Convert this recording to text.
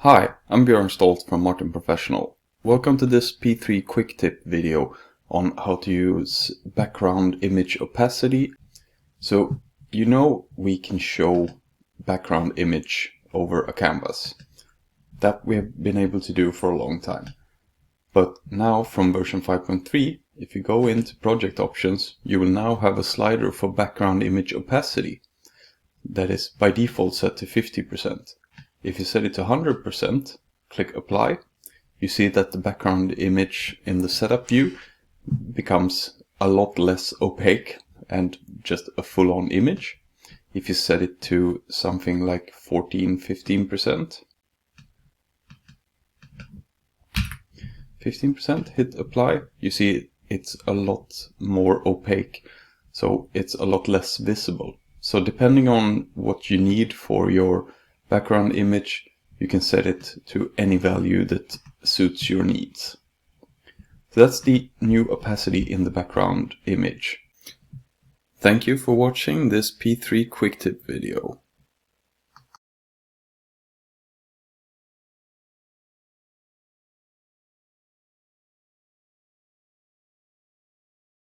Hi, I'm Björn Stolt from Martin Professional. Welcome to this P3 quick tip video on how to use background image opacity. So, we can show background image over a canvas. That we have been able to do for a long time. But now from version 5.3, if you go into project options, you will now have a slider for background image opacity that is by default set to 50%. If you set it to 100%, click apply, you see that the background image in the setup view becomes a lot less opaque and just a full-on image. If you set it to something like 15%, hit apply, you see it's a lot more opaque, so it's a lot less visible. So depending on what you need for your background image, you can set it to any value that suits your needs. So that's the new opacity in the background image. Thank you for watching this P3 quick tip video.